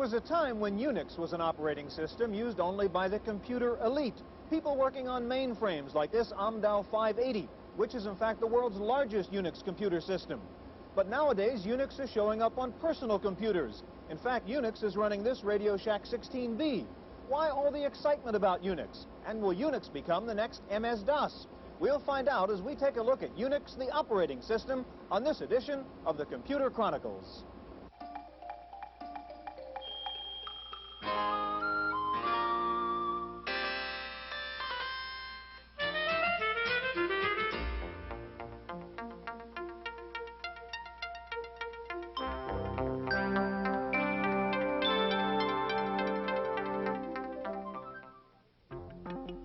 was a time when UNIX was an operating system used only by the computer elite, people working on mainframes like this Amdal 580, which is in fact the world's largest UNIX computer system. But nowadays, UNIX is showing up on personal computers. In fact, UNIX is running this Radio Shack 16B. Why all the excitement about UNIX? And will UNIX become the next MS-DOS? We'll find out as we take a look at UNIX, the operating system, on this edition of the Computer Chronicles.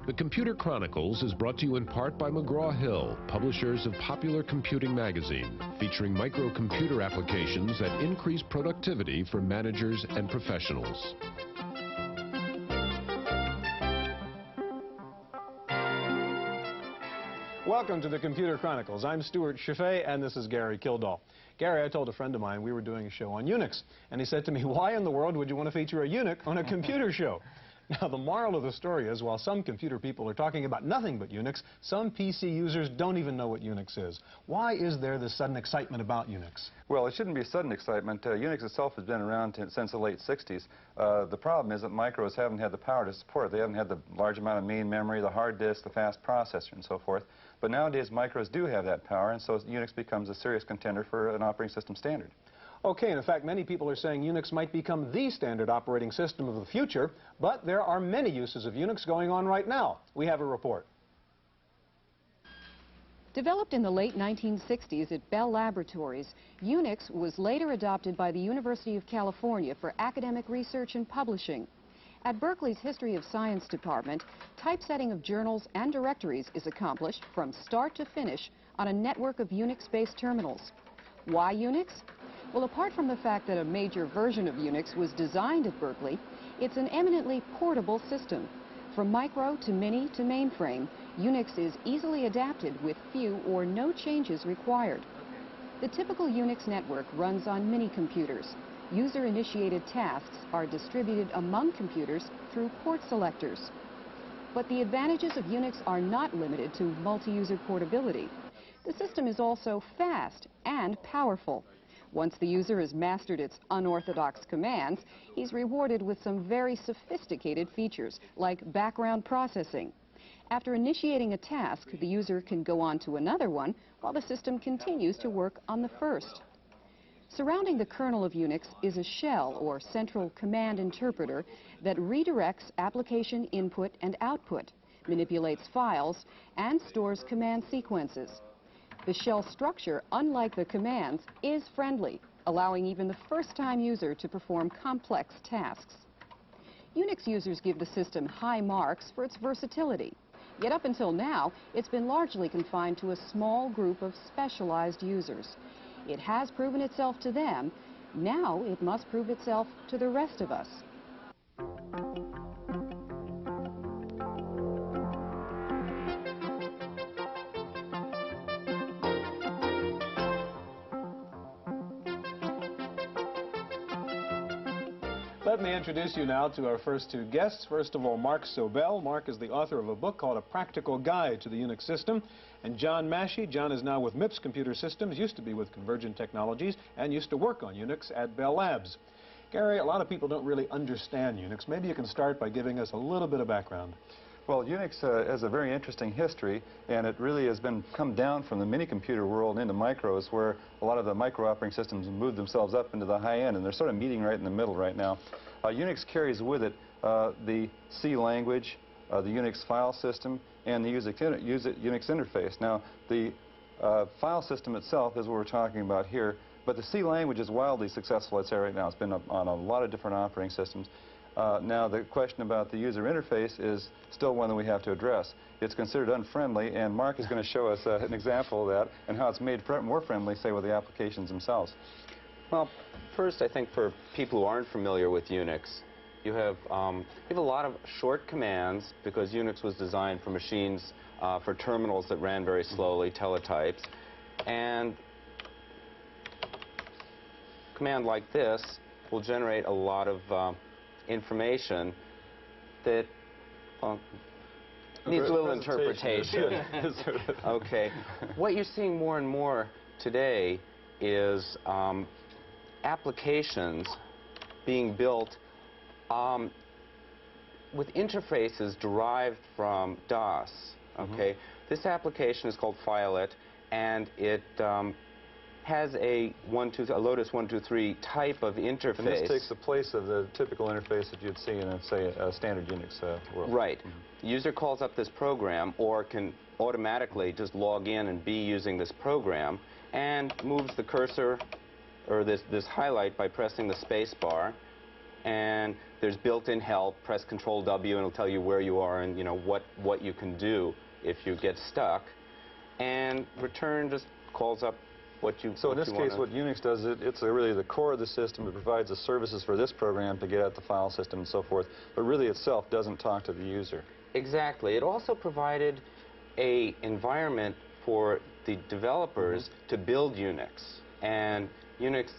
The Computer Chronicles is brought to you in part by McGraw-Hill, publishers of Popular Computing magazine, featuring microcomputer applications that increase productivity for managers and professionals. Welcome to the Computer Chronicles. I'm Stuart Chaffee, and this is Gary Kildall. Gary, I told a friend of mine we were doing a show on UNIX, and he said to me, why in the world would you want to feature a UNIX on a computer show? Now, the moral of the story is, while some computer people are talking about nothing but UNIX, some PC users don't even know what UNIX is. Why is there this sudden excitement about UNIX? Well, it shouldn't be sudden excitement. UNIX itself has been around since the late 60s. The problem is that micros haven't had the power to support it. They haven't had the large amount of main memory, the hard disk, the fast processor, and so forth. But nowadays, micros do have that power, and so UNIX becomes a serious contender for an operating system standard. Okay, and in fact, many people are saying UNIX might become the standard operating system of the future, but there are many uses of UNIX going on right now. We have a report. Developed in the late 1960s at Bell Laboratories, UNIX was later adopted by the University of California for academic research and publishing. At Berkeley's History of Science department, typesetting of journals and directories is accomplished from start to finish on a network of UNIX-based terminals. Why UNIX? Well, apart from the fact that a major version of UNIX was designed at Berkeley, it's an eminently portable system. From micro to mini to mainframe, UNIX is easily adapted with few or no changes required. The typical UNIX network runs on mini-computers. User-initiated tasks are distributed among computers through port selectors. But the advantages of UNIX are not limited to multi-user portability. The system is also fast and powerful. Once the user has mastered its unorthodox commands, he's rewarded with some very sophisticated features, like background processing. After initiating a task, the user can go on to another one while the system continues to work on the first. Surrounding the kernel of UNIX is a shell, or central command interpreter, that redirects application input and output, manipulates files, and stores command sequences. The shell structure, unlike the commands, is friendly, allowing even the first-time user to perform complex tasks. UNIX users give the system high marks for its versatility. Yet up until now, it's been largely confined to a small group of specialized users. It has proven itself to them. Now it must prove itself to the rest of us. Let me introduce you now to our first two guests. First of all, Mark Sobell. Mark is the author of a book called A Practical Guide to the UNIX System. And John Mashey. John is now with MIPS Computer Systems, used to be with Convergent Technologies, and used to work on UNIX at Bell Labs. Gary, a lot of people don't really understand UNIX. Maybe you can start by giving us a little bit of background. Well, UNIX has a very interesting history, and it really has come down from the mini-computer world into micros, where a lot of the micro operating systems moved themselves up into the high end, and they're sort of meeting right in the middle right now. UNIX carries with it the C language, the UNIX file system, and the UNIX interface. Now, the file system itself is what we're talking about here, but the C language is wildly successful, I'd say, right now. It's been on a lot of different operating systems. Now, the question about the user interface is still one that we have to address. It's considered unfriendly, and Mark is going to show us an example of that and how it's made more friendly, say, with the applications themselves. Well, first, I think for people who aren't familiar with UNIX, you have a lot of short commands, because UNIX was designed for machines, for terminals that ran very slowly, teletypes. And a command like this will generate a lot of information that needs a little interpretation. Okay. What you're seeing more and more today is applications being built with interfaces derived from DOS. Okay. This application is called Hewlett, and it has a Lotus 123 type of interface. And this takes the place of the typical interface that you'd see in, say, a standard Unix world. Right. User calls up this program, or can automatically just log in and be using this program, and moves the cursor, or this highlight, by pressing the space bar. And there's built-in help. Press Control W, and it'll tell you where you are and what you can do if you get stuck. And return just calls up what you. So in this case, what Unix does, it's really the core of the system. It provides the services for this program to get at the file system and so forth, but really itself doesn't talk to the user. Exactly. It also provided an environment for the developers to build Unix. And Unix,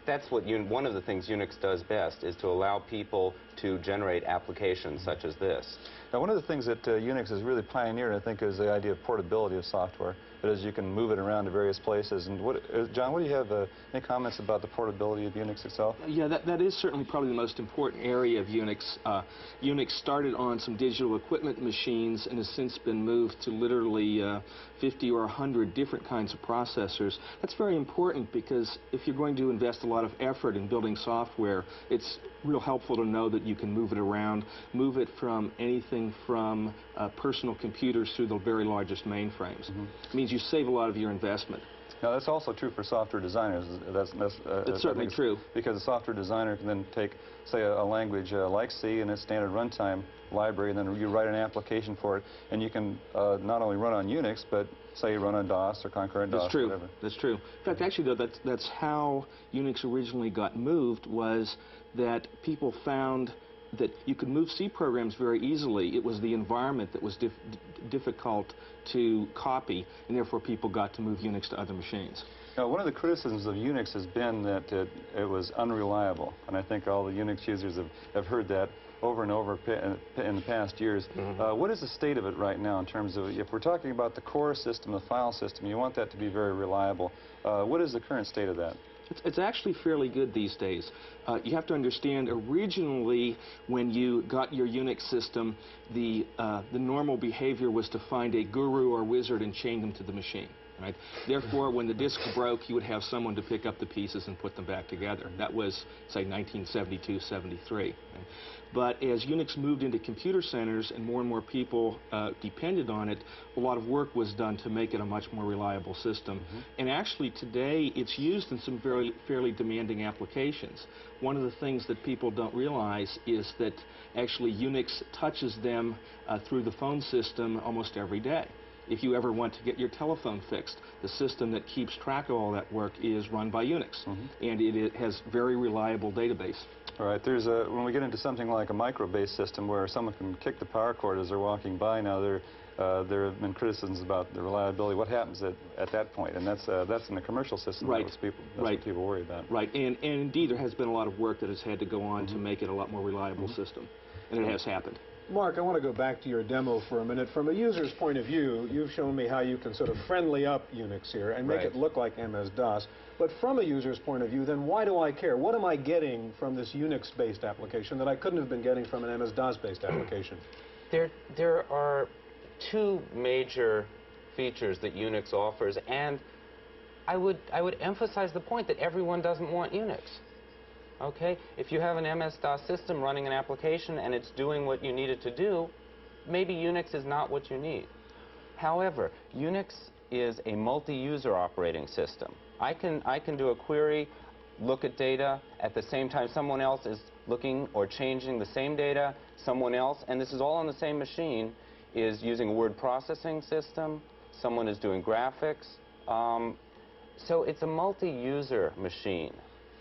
that's what one of the things Unix does best, is to allow people to generate applications such as this. Now, one of the things that Unix has really pioneered, I think, is the idea of portability of software. That is, you can move it around to various places. And John, what do you have? Any comments about the portability of Unix itself? Yeah, that is certainly probably the most important area of Unix. Unix started on some digital equipment machines and has since been moved to literally 50 or 100 different kinds of processors. That's very important, because if you're going to invest a lot of effort in building software, it's real helpful to know that you can move it around, move it from anything from personal computers through the very largest mainframes. It means you save a lot of your investment. Now, that's also true for software designers. That's certainly true. Because a software designer can then take, say, a language like C and its standard runtime library, and then you write an application for it, and you can not only run on Unix, but say run on DOS or concurrent DOS. That's true. Or whatever. That's true. In fact, actually, though, that's how Unix originally got moved, was that people found that you could move C programs very easily. It was the environment that was difficult to copy, and therefore people got to move Unix to other machines. Now, one of the criticisms of Unix has been that it was unreliable, and I think all the Unix users have heard that over and over in the past years. What is the state of it right now in terms of, if we're talking about the core system, the file system, you want that to be very reliable. What is the current state of that? It's actually fairly good these days. You have to understand, originally when you got your Unix system, the normal behavior was to find a guru or wizard and chain them to the machine. Right? Therefore, when the disk broke, you would have someone to pick up the pieces and put them back together. That was, say, 1972, 73. Right? But as Unix moved into computer centers and more people depended on it, a lot of work was done to make it a much more reliable system. And actually, today, it's used in some fairly demanding applications. One of the things that people don't realize is that actually Unix touches them through the phone system almost every day. If you ever want to get your telephone fixed, the system that keeps track of all that work is run by Unix, and it has very reliable database. All right, when we get into something like a micro-based system where someone can kick the power cord as they're walking by, now there have been criticisms about the reliability. What happens at that point? And that's in a commercial system. Right. That's what people worry about. Right, and indeed there has been a lot of work that has had to go on to make it a lot more reliable system, and it has happened. Mark, I want to go back to your demo for a minute. From a user's point of view, you've shown me how you can sort of friendly up Unix here and make it look like MS-DOS. But from a user's point of view, then why do I care? What am I getting from this Unix-based application that I couldn't have been getting from an MS-DOS-based application? There are two major features that Unix offers, and I would emphasize the point that everyone doesn't want Unix. Okay? If you have an MS-DOS system running an application and it's doing what you need it to do, maybe Unix is not what you need. However, Unix is a multi-user operating system. I can do a query, look at data, at the same time someone else is looking or changing the same data, someone else, and this is all on the same machine, is using a word processing system, someone is doing graphics. So it's a multi-user machine.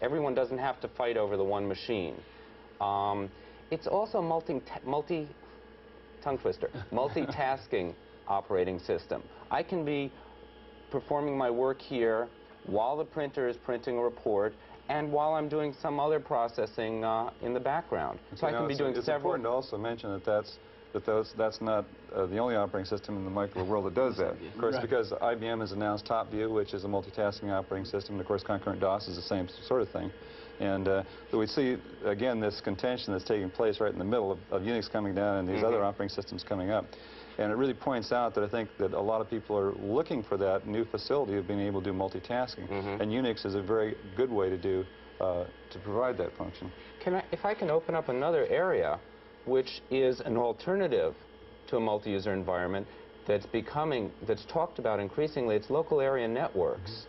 Everyone doesn't have to fight over the one machine. It's also multitasking operating system. I can be performing my work here while the printer is printing a report, and while I'm doing some other processing in the background. So I can be doing it's several. important to also mention that that's not the only operating system in the micro world that does that. Of course, because IBM has announced TopView, which is a multitasking operating system, and of course Concurrent DOS is the same sort of thing. And so we see, again, this contention that's taking place right in the middle of Unix coming down and these other operating systems coming up. And it really points out that I think that a lot of people are looking for that new facility of being able to do multitasking. And Unix is a very good way to provide that function. If I can open up another area, which is an alternative to a multi-user environment that's talked about increasingly, it's local area networks.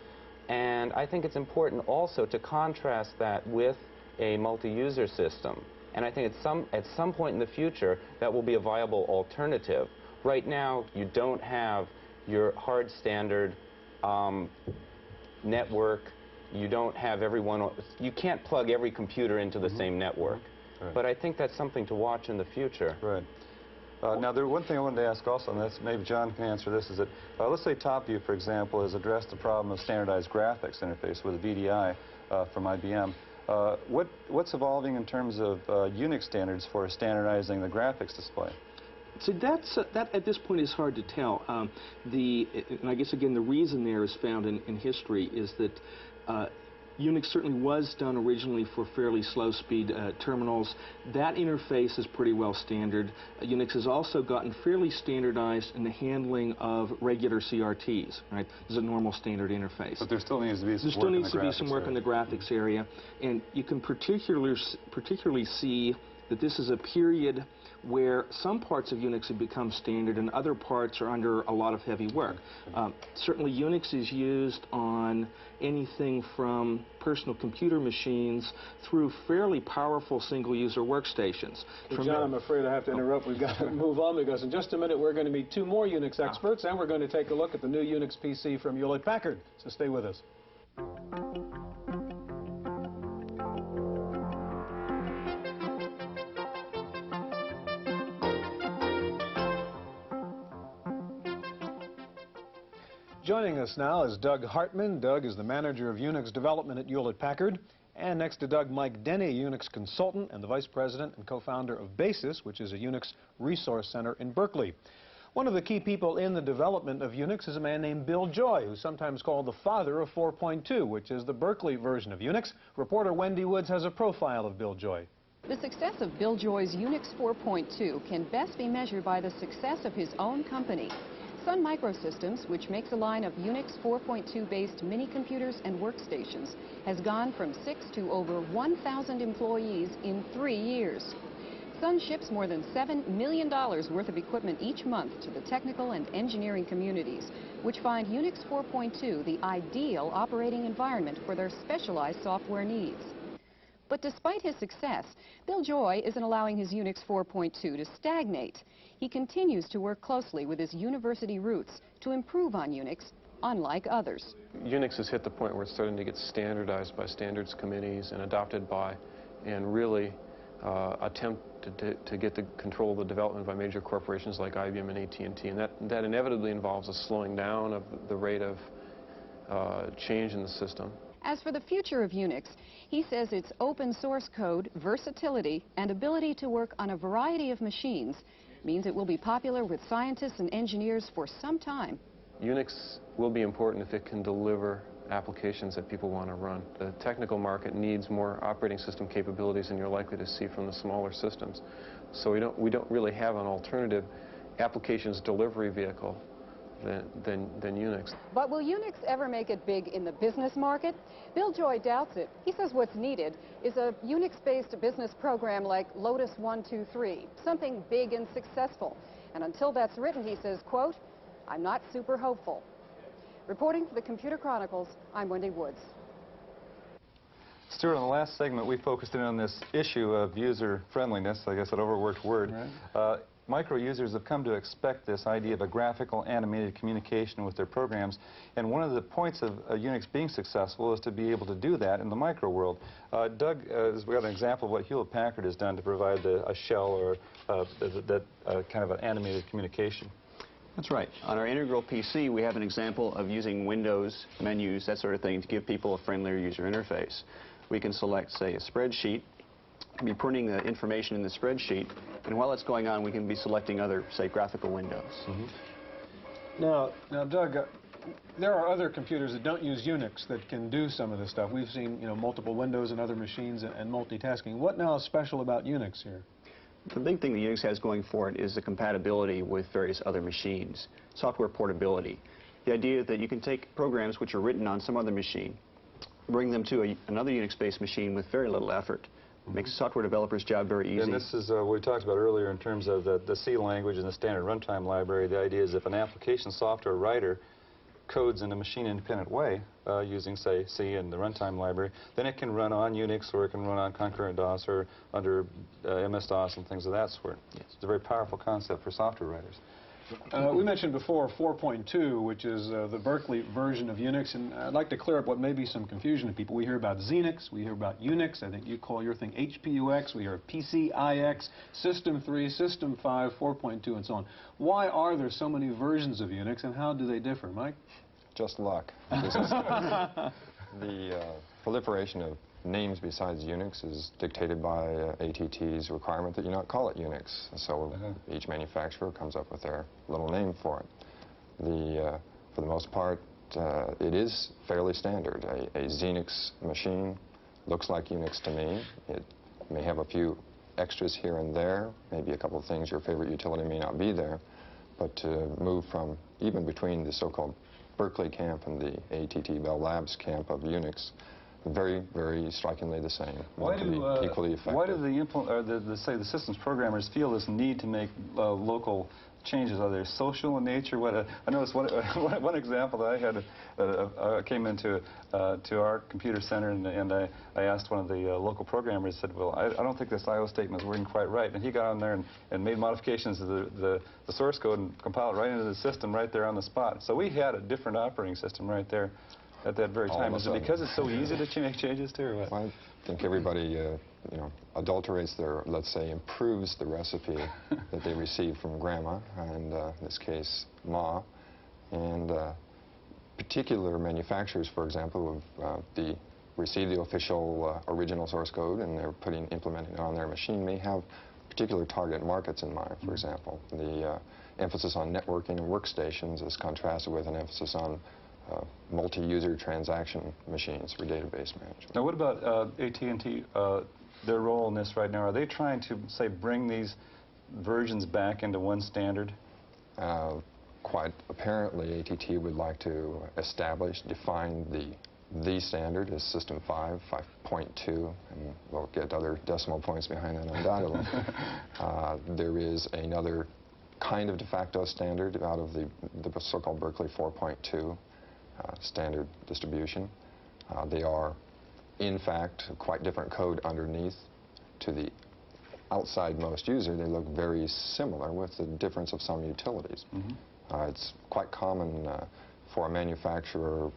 And I think it's important also to contrast that with a multi-user system. And I think at some point in the future, that will be a viable alternative. Right now, you don't have your hard standard network. You don't have everyone. You can't plug every computer into the same network. But I think that's something to watch in the future. Right. Now, one thing I wanted to ask also, and that's maybe John can answer this, is that let's say TopView, for example, has addressed the problem of standardized graphics interface with a VDI from IBM. What's evolving in terms of Unix standards for standardizing the graphics display? So that at this point is hard to tell. And I guess again the reason there is found in history is that Unix certainly was done originally for fairly slow speed terminals. That interface is pretty well standard. Unix has also gotten fairly standardized in the handling of regular CRTs. Right, this is a normal standard interface. But there still needs to be some work in the graphics area, and you can particularly see that this is a period where some parts of Unix have become standard and other parts are under a lot of heavy work. Certainly Unix is used on anything from personal computer machines through fairly powerful single-user workstations. John, I'm afraid I have to interrupt. We've got to move on because in just a minute we're going to meet two more Unix experts and we're going to take a look at the new Unix PC from Hewlett Packard. So stay with us. Joining us now is Doug Hartman. Doug is the manager of Unix development at Hewlett Packard. And next to Doug, Mike Denney, Unix consultant and the vice president and co-founder of BASIS, which is a Unix resource center in Berkeley. One of the key people in the development of Unix is a man named Bill Joy, who's sometimes called the father of 4.2, which is the Berkeley version of Unix. Reporter Wendy Woods has a profile of Bill Joy. The success of Bill Joy's Unix 4.2 can best be measured by the success of his own company. Sun Microsystems, which makes a line of Unix 4.2 based mini computers and workstations, has gone from 6 to over 1,000 employees in 3 years. Sun ships more than $7 million worth of equipment each month to the technical and engineering communities, which find Unix 4.2 the ideal operating environment for their specialized software needs. But despite his success, Bill Joy isn't allowing his Unix 4.2 to stagnate. He continues to work closely with his university roots to improve on Unix, unlike others. Unix has hit the point where it's starting to get standardized by standards committees and adopted by and really attempt to get the control of the development by major corporations like IBM and AT&T. And that inevitably involves a slowing down of the rate of change in the system. As for the future of Unix, he says its open source code, versatility, and ability to work on a variety of machines means it will be popular with scientists and engineers for some time. Unix will be important if it can deliver applications that people want to run. The technical market needs more operating system capabilities than you're likely to see from the smaller systems. So we don't really have an alternative applications delivery vehicle than Unix. But will Unix ever make it big in the business market? Bill Joy doubts it. He says what's needed is a Unix-based business program like Lotus 123, something big and successful. And until that's written, he says, quote, "I'm not super hopeful." Reporting for the Computer Chronicles, I'm Wendy Woods. Stuart, in the last segment, we focused in on this issue of user friendliness, I guess an overworked word. Right. Micro users have come to expect this idea of a graphical animated communication with their programs, and one of the points of Unix being successful is to be able to do that in the micro world. Doug, we got an example of what Hewlett Packard has done to provide a shell or that kind of an animated communication. That's right. On our Integral PC, we have an example of using Windows menus, that sort of thing, to give people a friendlier user interface. we can select, say, a spreadsheet, be printing the information in the spreadsheet, and while it's going on, we can be selecting other, say, graphical windows. Now, Doug, there are other computers that don't use Unix that can do some of this stuff. We've seen, multiple windows and other machines and multitasking. What now is special about Unix here? The big thing that Unix has going for it is the compatibility with various other machines, software portability. The idea that you can take programs which are written on some other machine, bring them to another Unix-based machine with very little effort. Makes a software developer's job very easy. And this is what we talked about earlier in terms of the C language and the standard runtime library. The idea is if an application software writer codes in a machine-independent way using, say, C and the runtime library, then it can run on Unix or it can run on concurrent DOS or under MS-DOS and things of that sort. Yes. It's a very powerful concept for software writers. We mentioned before 4.2, which is the Berkeley version of Unix, and I'd like to clear up what may be some confusion to people. We hear about Xenix, we hear about Unix, I think you call your thing HPUX, we hear PCIX, System 3, System 5, 4.2, and so on. Why are there so many versions of Unix, and how do they differ, Mike? Just luck. The proliferation of names besides Unix is dictated by AT&T's requirement that you not call it Unix. So each manufacturer comes up with their little name for it. For the most part, it is fairly standard. A Xenix machine looks like Unix to me. It may have a few extras here and there, maybe a couple of things your favorite utility may not be there, but to move from even between the so-called Berkeley camp and the AT&T Bell Labs camp of Unix, very, very strikingly the same. Why do equally effective. Why do the systems programmers feel this need to make local changes? Are they social in nature? I noticed one example that I had. I came into to our computer center and I asked one of the local programmers. Said, "Well, I don't think this I/O statement is working quite right." And he got on there and made modifications to the source code and compiled it right into the system right there on the spot. So we had a different operating system right there at that very time. Is it because it's so easy to make changes to, or what? Well, I think everybody, adulterates their, let's say, improves the recipe that they receive from Grandma, and in this case, Ma. And particular manufacturers, for example, who receive the official original source code and they're implementing it on their machine, may have particular target markets in mind. For example, the emphasis on networking and workstations is contrasted with an emphasis on multi-user transaction machines for database management. Now, what about AT&T, their role in this right now? Are they trying to, say, bring these versions back into one standard? Quite apparently, AT&T would like to define the standard as System 5, 5.2, and we'll get other decimal points behind that undoubtedly. There is another kind of de facto standard out of the so-called Berkeley 4.2. Standard distribution. They are, in fact, quite different code underneath. To the outside-most user, they look very similar with the difference of some utilities. It's quite common for a manufacturer,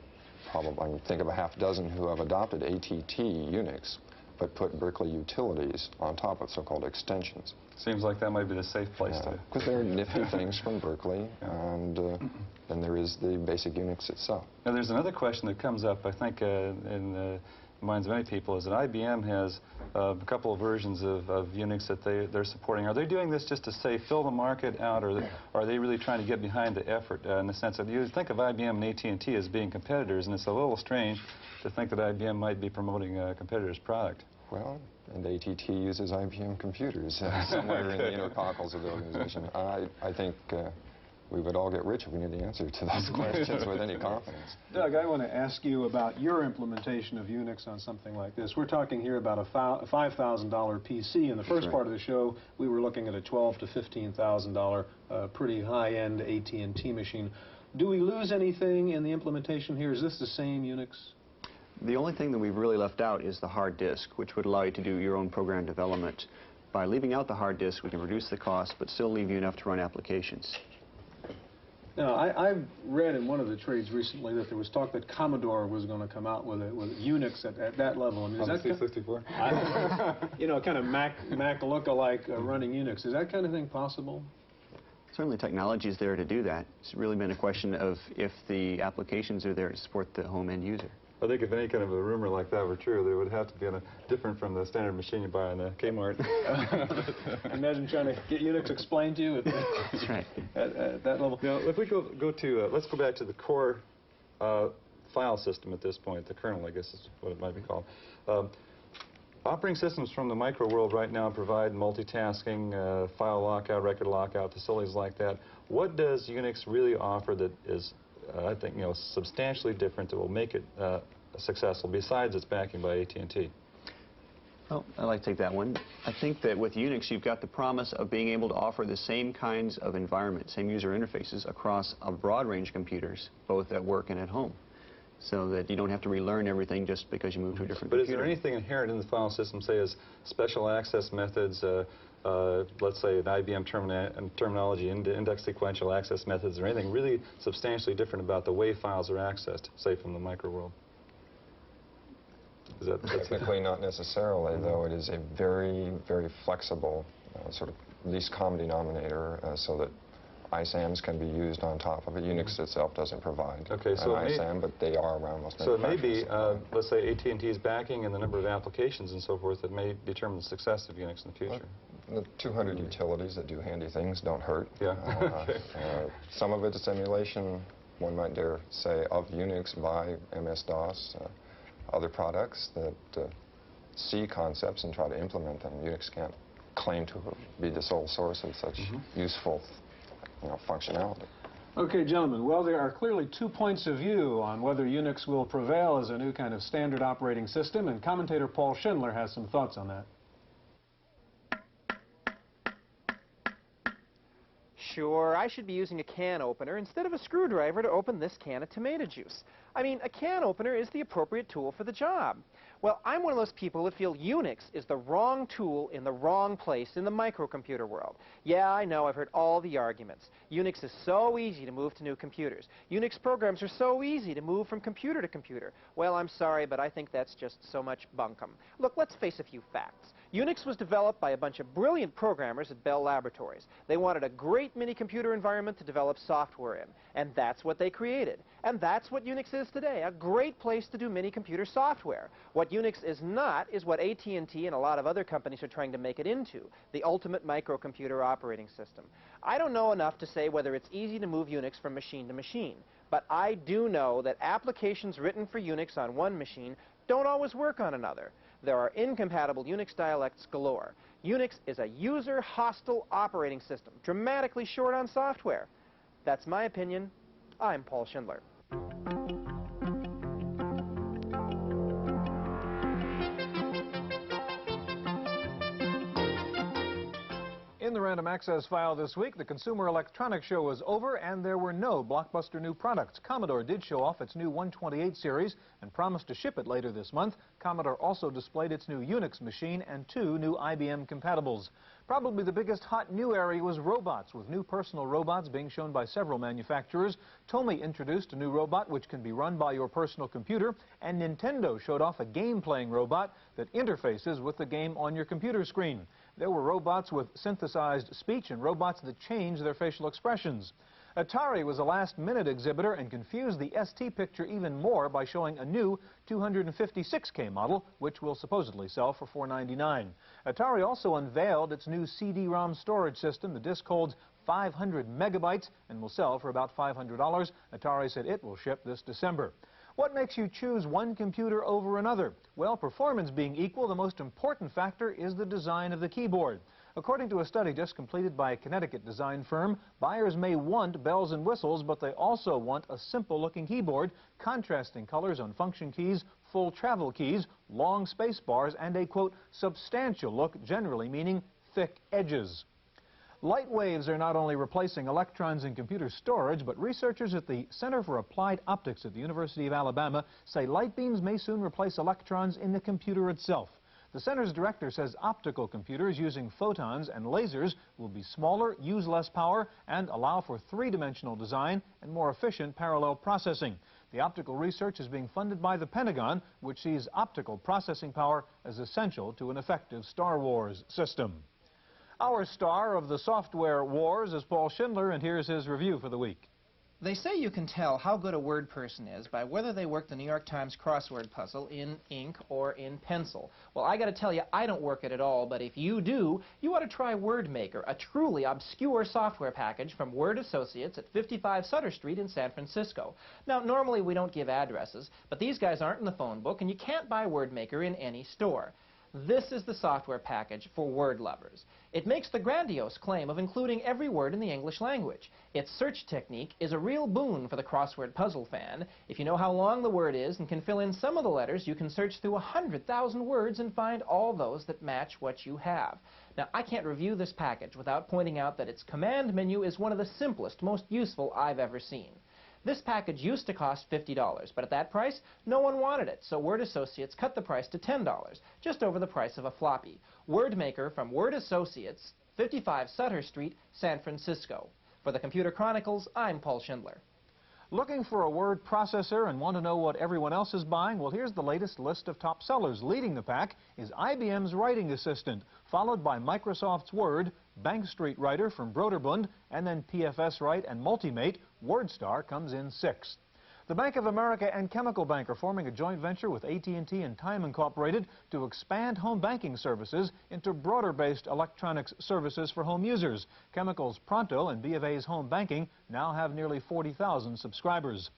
probably I can think of a half dozen who have adopted AT&T Unix, but put Berkeley utilities on top of so-called extensions. Seems like that might be the safe place to... Because there are nifty things from Berkeley, and then there is the basic Unix itself. Now, there's another question that comes up, I think, in the minds of many people, is that IBM has a couple of versions of Unix that they're supporting. Are they doing this just to, say, fill the market out, or are they really trying to get behind the effort in the sense that you think of IBM and AT&T as being competitors, and it's a little strange to think that IBM might be promoting a competitor's product? Well, and AT&T uses IBM computers somewhere in the inner cockles of the organization. I think we would all get rich if we knew the answer to those questions with any confidence. Doug, I want to ask you about your implementation of Unix on something like this. We're talking here about a $5,000 PC. In the first part of the show, we were looking at a $12,000 to $15,000 pretty high-end AT&T machine. Do we lose anything in the implementation here? Is this the same Unix? The only thing that we've really left out is the hard disk, which would allow you to do your own program development. By leaving out the hard disk, we can reduce the cost, but still leave you enough to run applications. Now, I've read in one of the trades recently that there was talk that Commodore was going to come out with Unix at that level. I mean, is that C64? You know, kind of Mac look-alike running Unix. Is that kind of thing possible? Certainly technology is there to do that. It's really been a question of if the applications are there to support the home end user. I think if any kind of a rumor like that were true, they would have to be on a different from the standard machine you buy in the Kmart. Imagine trying to get Unix explained to you That's right. at that level. Now, if we go to, let's go back to the core file system at this point, the kernel, I guess is what it might be called. Operating systems from the micro world right now provide multitasking, file lockout, record lockout, facilities like that. What does Unix really offer that is, I think, substantially different that will make it successful, besides its backing by AT&T? Well, I'd like to take that one. I think that with Unix, you've got the promise of being able to offer the same kinds of environments, same user interfaces across a broad range of computers, both at work and at home, so that you don't have to relearn everything just because you move to a different computer. But is there anything inherent in the file system, say, as special access methods, let's say an IBM terminology, index sequential access methods, or anything really substantially different about the way files are accessed, say, from the micro world? Is that Technically not necessarily, though it is a very, very flexible sort of least common denominator so that ISAMs can be used on top of it. Unix itself doesn't provide an ISAM, but they are around most So it may be, let's say, AT&T's backing and the number of applications and so forth that may determine the success of Unix in the future. The 200 utilities that do handy things don't hurt. Yeah. Some of it is emulation, one might dare say, of Unix by MS-DOS. Other products that see concepts and try to implement them. Unix can't claim to be the sole source of such useful functionality. Okay, gentlemen, well, there are clearly 2 points of view on whether Unix will prevail as a new kind of standard operating system, and commentator Paul Schindler has some thoughts on that. Sure, I should be using a can opener instead of a screwdriver to open this can of tomato juice. I mean, a can opener is the appropriate tool for the job. Well, I'm one of those people that feel Unix is the wrong tool in the wrong place in the microcomputer world. Yeah, I know, I've heard all the arguments. Unix is so easy to move to new computers. Unix programs are so easy to move from computer to computer. Well, I'm sorry, but I think that's just so much bunkum. Look, let's face a few facts. Unix was developed by a bunch of brilliant programmers at Bell Laboratories. They wanted a great mini-computer environment to develop software in, and that's what they created. And that's what Unix is today, a great place to do mini-computer software. What Unix is not is what AT&T and a lot of other companies are trying to make it into, the ultimate microcomputer operating system. I don't know enough to say whether it's easy to move Unix from machine to machine, but I do know that applications written for Unix on one machine don't always work on another. There are incompatible Unix dialects galore. Unix is a user-hostile operating system, dramatically short on software. That's my opinion. I'm Paul Schindler. In the Random Access file this week, the Consumer Electronics Show was over and there were no blockbuster new products. Commodore did show off its new 128 series and promised to ship it later this month. Commodore also displayed its new Unix machine and 2 new IBM compatibles. Probably the biggest hot new area was robots, with new personal robots being shown by several manufacturers. Tomy introduced a new robot which can be run by your personal computer, and Nintendo showed off a game-playing robot that interfaces with the game on your computer screen. There were robots with synthesized speech and robots that change their facial expressions. Atari was a last-minute exhibitor and confused the ST picture even more by showing a new 256K model, which will supposedly sell for $499. Atari also unveiled its new CD-ROM storage system. The disc holds 500 megabytes and will sell for about $500. Atari said it will ship this December. What makes you choose one computer over another? Well, performance being equal, the most important factor is the design of the keyboard. According to a study just completed by a Connecticut design firm, buyers may want bells and whistles, but they also want a simple-looking keyboard, contrasting colors on function keys, full travel keys, long space bars, and a, quote, substantial look, generally meaning thick edges. Light waves are not only replacing electrons in computer storage, but researchers at the Center for Applied Optics at the University of Alabama say light beams may soon replace electrons in the computer itself. The center's director says optical computers using photons and lasers will be smaller, use less power, and allow for three-dimensional design and more efficient parallel processing. The optical research is being funded by the Pentagon, which sees optical processing power as essential to an effective Star Wars system. Our star of the software wars is Paul Schindler, and here's his review for the week. They say you can tell how good a word person is by whether they work the New York Times crossword puzzle in ink or in pencil. Well, I got to tell you, I don't work it at all, but if you do, you ought to try WordMaker, a truly obscure software package from Word Associates at 55 Sutter Street in San Francisco. Now, normally we don't give addresses, but these guys aren't in the phone book, and you can't buy WordMaker in any store. This is the software package for word lovers. It makes the grandiose claim of including every word in the English language. Its search technique is a real boon for the crossword puzzle fan. If you know how long the word is and can fill in some of the letters, you can search through 100,000 words and find all those that match what you have. Now, I can't review this package without pointing out that its command menu is one of the simplest, most useful I've ever seen. This package used to cost $50, but at that price, no one wanted it, so Word Associates cut the price to $10, just over the price of a floppy. WordMaker from Word Associates, 55 Sutter Street, San Francisco. For the Computer Chronicles, I'm Paul Schindler. Looking for a word processor and want to know what everyone else is buying? Well, here's the latest list of top sellers. Leading the pack is IBM's Writing Assistant, followed by Microsoft's Word, Bank Street Writer from Broderbund, and then PFS Write and Multimate. WordStar comes in sixth. The Bank of America and Chemical Bank are forming a joint venture with AT&T and Time Incorporated to expand home banking services into broader-based electronics services for home users. Chemical's Pronto and B of A's Home Banking now have nearly 40,000 subscribers.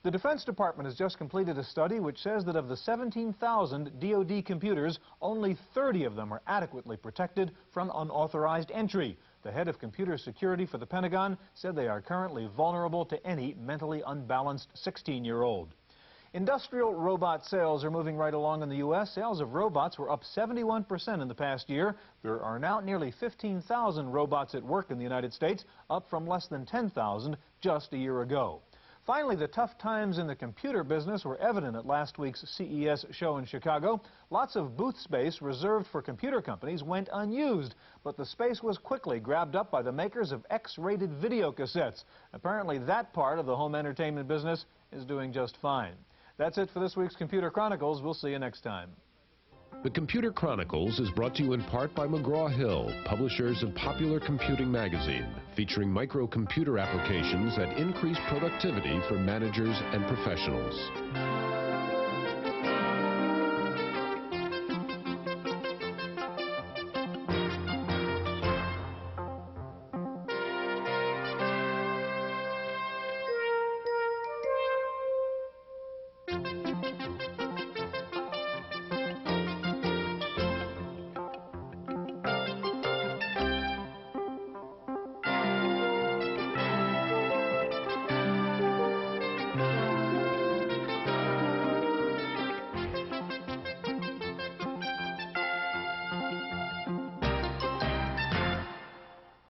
The Defense Department has just completed a study which says that of the 17,000 DoD computers, only 30 of them are adequately protected from unauthorized entry. The head of computer security for the Pentagon said they are currently vulnerable to any mentally unbalanced 16-year-old. Industrial robot sales are moving right along in the U.S. Sales of robots were up 71% in the past year. There are now nearly 15,000 robots at work in the United States, up from less than 10,000 just a year ago. Finally, the tough times in the computer business were evident at last week's CES show in Chicago. Lots of booth space reserved for computer companies went unused, but the space was quickly grabbed up by the makers of X-rated video cassettes. Apparently, that part of the home entertainment business is doing just fine. That's it for this week's Computer Chronicles. We'll see you next time. The Computer Chronicles is brought to you in part by McGraw-Hill, publishers of Popular Computing magazine, featuring microcomputer applications that increase productivity for managers and professionals.